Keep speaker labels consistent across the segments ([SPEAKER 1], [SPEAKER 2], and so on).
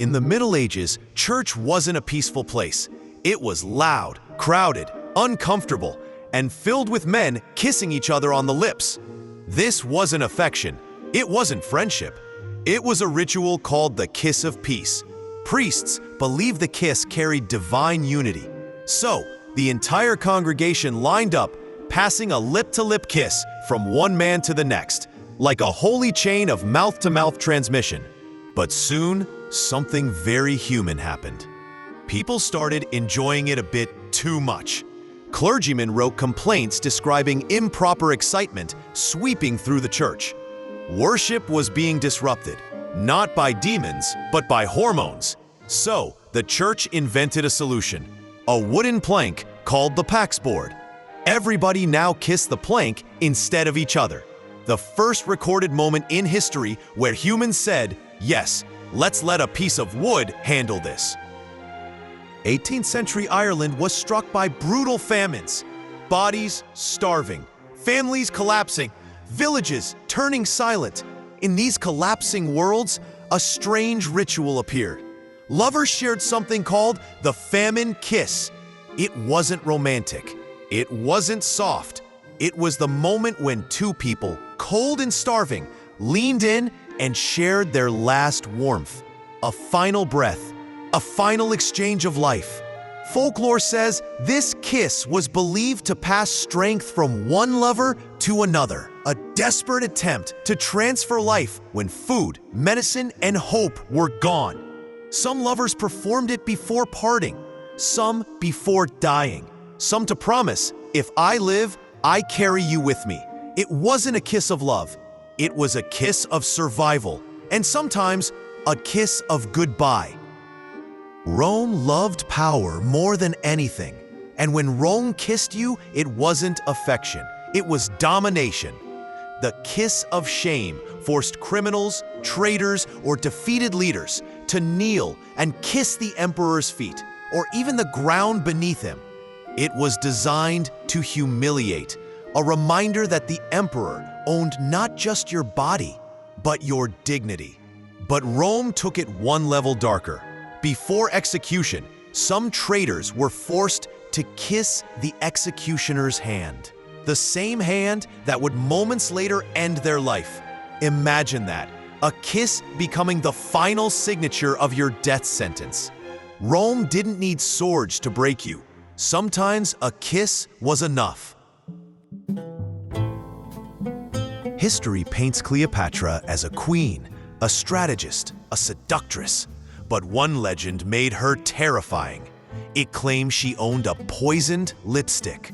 [SPEAKER 1] In the Middle Ages, church wasn't a peaceful place. It was loud, crowded, uncomfortable, and filled with men kissing each other on the lips. This wasn't affection. It wasn't friendship. It was a ritual called the kiss of peace. Priests believed the kiss carried divine unity. So, the entire congregation lined up, passing a lip-to-lip kiss from one man to the next, like a holy chain of mouth-to-mouth transmission. But soon, something very human happened. People started enjoying it a bit too much. Clergymen wrote complaints describing improper excitement sweeping through the church. Worship was being disrupted, not by demons, but by hormones. So, the church invented a solution, a wooden plank called the Pax board. Everybody now kissed the plank instead of each other. The first recorded moment in history where humans said, yes, let's let a piece of wood handle this. 18th century Ireland was struck by brutal famines. Bodies starving, families collapsing, villages turning silent. In these collapsing worlds, a strange ritual appeared. Lovers shared something called the Famine Kiss. It wasn't romantic. It wasn't soft. It was the moment when two people, cold and starving, leaned in and shared their last warmth. A final breath, a final exchange of life. Folklore says this kiss was believed to pass strength from one lover to another, a desperate attempt to transfer life when food, medicine, and hope were gone. Some lovers performed it before parting, some before dying, some to promise, if I live, I carry you with me. It wasn't a kiss of love. It was a kiss of survival, and sometimes a kiss of goodbye. Rome loved power more than anything, and when Rome kissed you, it wasn't affection, it was domination. The kiss of shame forced criminals, traitors, or defeated leaders to kneel and kiss the emperor's feet, or even the ground beneath him. It was designed to humiliate, a reminder that the emperor owned not just your body, but your dignity. But Rome took it one level darker. Before execution, some traitors were forced to kiss the executioner's hand, the same hand that would moments later end their life. Imagine that, a kiss becoming the final signature of your death sentence. Rome didn't need swords to break you. Sometimes a kiss was enough. History paints Cleopatra as a queen, a strategist, a seductress. But one legend made her terrifying. It claims she owned a poisoned lipstick.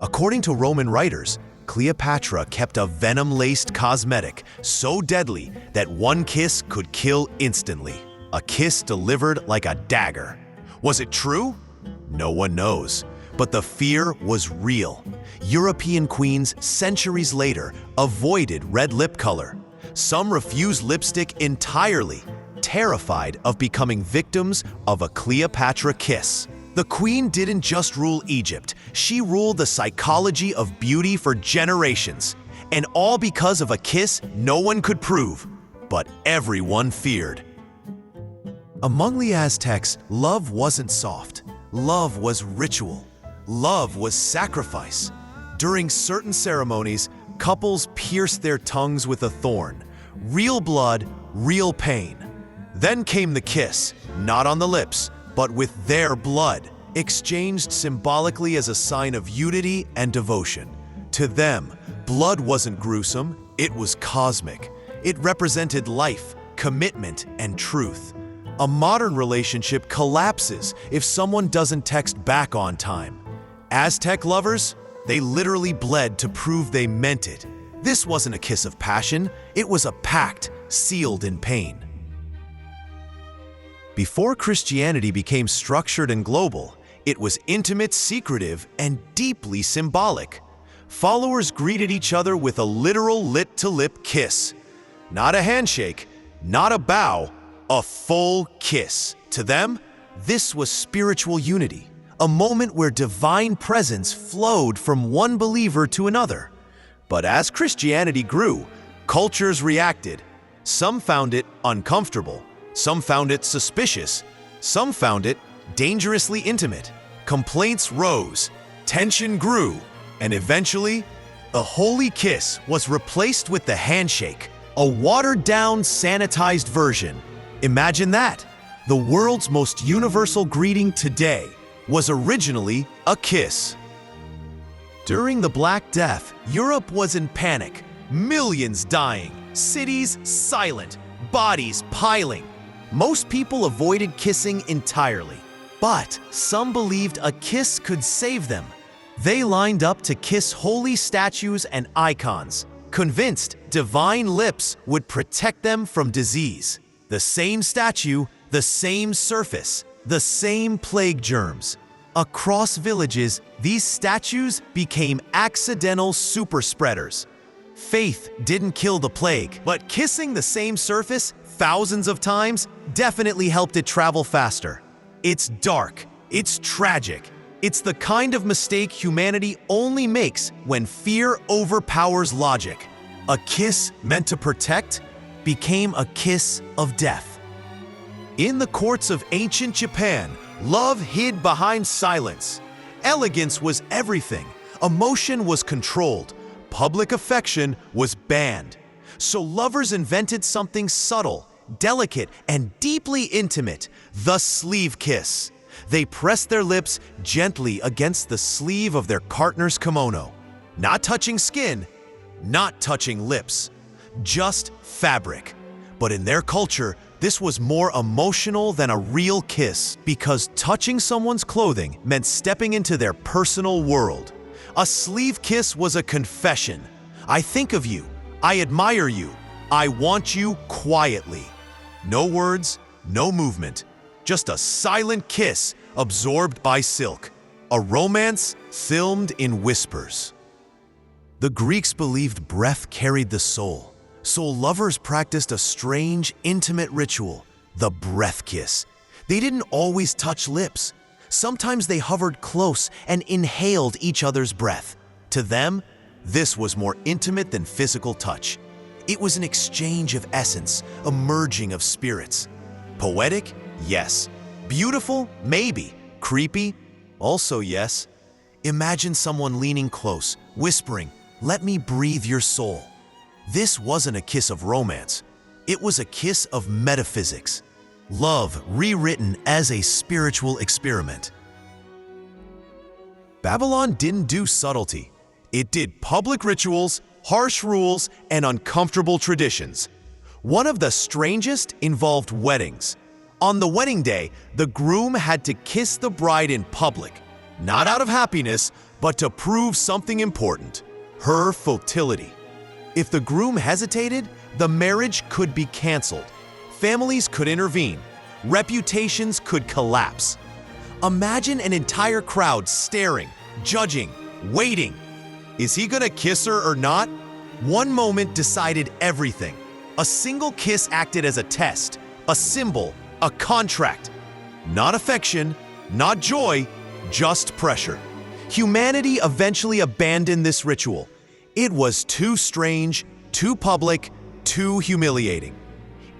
[SPEAKER 1] According to Roman writers, Cleopatra kept a venom-laced cosmetic so deadly that one kiss could kill instantly. A kiss delivered like a dagger. Was it true? No one knows. But the fear was real. European queens, centuries later, avoided red lip color. Some refused lipstick entirely, terrified of becoming victims of a Cleopatra kiss. The queen didn't just rule Egypt, she ruled the psychology of beauty for generations. And all because of a kiss no one could prove, but everyone feared. Among the Aztecs, love wasn't soft. Love was ritual. Love was sacrifice. During certain ceremonies, couples pierced their tongues with a thorn. Real blood, real pain. Then came the kiss, not on the lips, but with their blood, exchanged symbolically as a sign of unity and devotion. To them, blood wasn't gruesome, it was cosmic. It represented life, commitment, and truth. A modern relationship collapses if someone doesn't text back on time. Aztec lovers, they literally bled to prove they meant it. This wasn't a kiss of passion, it was a pact sealed in pain. Before Christianity became structured and global, it was intimate, secretive, and deeply symbolic. Followers greeted each other with a literal lip-to-lip kiss. Not a handshake, not a bow, a full kiss. To them, this was spiritual unity, a moment where divine presence flowed from one believer to another. But as Christianity grew, cultures reacted. Some found it uncomfortable, Some found it suspicious. Some found it dangerously intimate. Complaints rose, tension grew, and eventually, the holy kiss was replaced with the handshake, a watered-down, sanitized version. Imagine that! The world's most universal greeting today was originally a kiss. During the Black Death, Europe was in panic. Millions dying, cities silent, bodies piling. Most people avoided kissing entirely, but some believed a kiss could save them. They lined up to kiss holy statues and icons, convinced divine lips would protect them from disease. The same statue, the same surface, the same plague germs. Across villages, these statues became accidental super spreaders. Faith didn't kill the plague, but kissing the same surface thousands of times definitely helped it travel faster. It's dark, it's tragic, it's the kind of mistake humanity only makes when fear overpowers logic. A kiss meant to protect became a kiss of death. In the courts of ancient Japan, love hid behind silence. Elegance was everything. Emotion was controlled. Public affection was banned. So lovers invented something subtle, delicate, and deeply intimate, the sleeve kiss. They pressed their lips gently against the sleeve of their partner's kimono. Not touching skin, not touching lips, just fabric. But in their culture, this was more emotional than a real kiss because touching someone's clothing meant stepping into their personal world. A sleeve kiss was a confession. I think of you. I admire you. I want you quietly. No words, no movement. Just a silent kiss absorbed by silk. A romance filmed in whispers. The Greeks believed breath carried the soul, so lovers practiced a strange, intimate ritual, the breath kiss. They didn't always touch lips. Sometimes they hovered close and inhaled each other's breath. To them, this was more intimate than physical touch. It was an exchange of essence, a merging of spirits. Poetic? Yes. Beautiful? Maybe. Creepy? Also yes. Imagine someone leaning close, whispering, "Let me breathe your soul." This wasn't a kiss of romance. It was a kiss of metaphysics. Love rewritten as a spiritual experiment. Babylon didn't do subtlety. It did public rituals, harsh rules, and uncomfortable traditions. One of the strangest involved weddings. On the wedding day, the groom had to kiss the bride in public, not out of happiness, but to prove something important, her fertility. If the groom hesitated, the marriage could be canceled. Families could intervene. Reputations could collapse. Imagine an entire crowd staring, judging, waiting. Is he gonna kiss her or not? One moment decided everything. A single kiss acted as a test, a symbol, a contract. Not affection, not joy, just pressure. Humanity eventually abandoned this ritual. It was too strange, too public, too humiliating.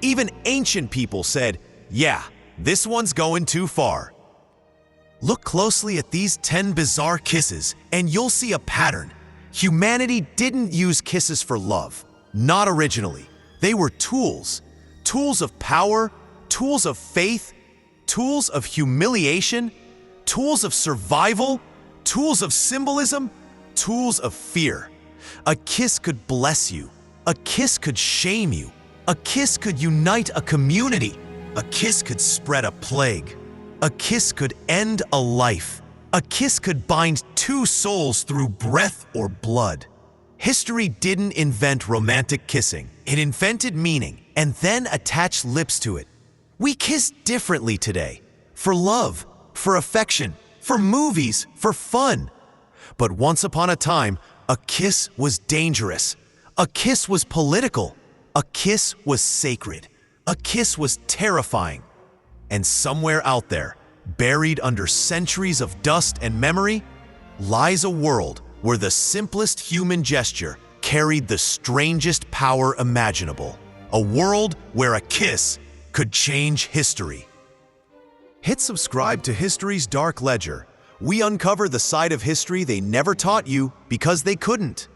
[SPEAKER 1] Even ancient people said, "Yeah, this one's going too far." Look closely at these 10 bizarre kisses and you'll see a pattern. Humanity didn't use kisses for love. Not originally. They were tools. Tools of power, tools of faith, tools of humiliation, tools of survival, tools of symbolism, tools of fear. A kiss could bless you. A kiss could shame you. A kiss could unite a community. A kiss could spread a plague. A kiss could end a life. A kiss could bind two souls through breath or blood. History didn't invent romantic kissing. It invented meaning and then attached lips to it. We kiss differently today. For love, for affection, for movies, for fun. But once upon a time, a kiss was dangerous. A kiss was political. A kiss was sacred. A kiss was terrifying. And somewhere out there, buried under centuries of dust and memory, lies a world where the simplest human gesture carried the strangest power imaginable. A world where a kiss could change history. Hit subscribe to History's Dark Ledger. We uncover the side of history they never taught you because they couldn't.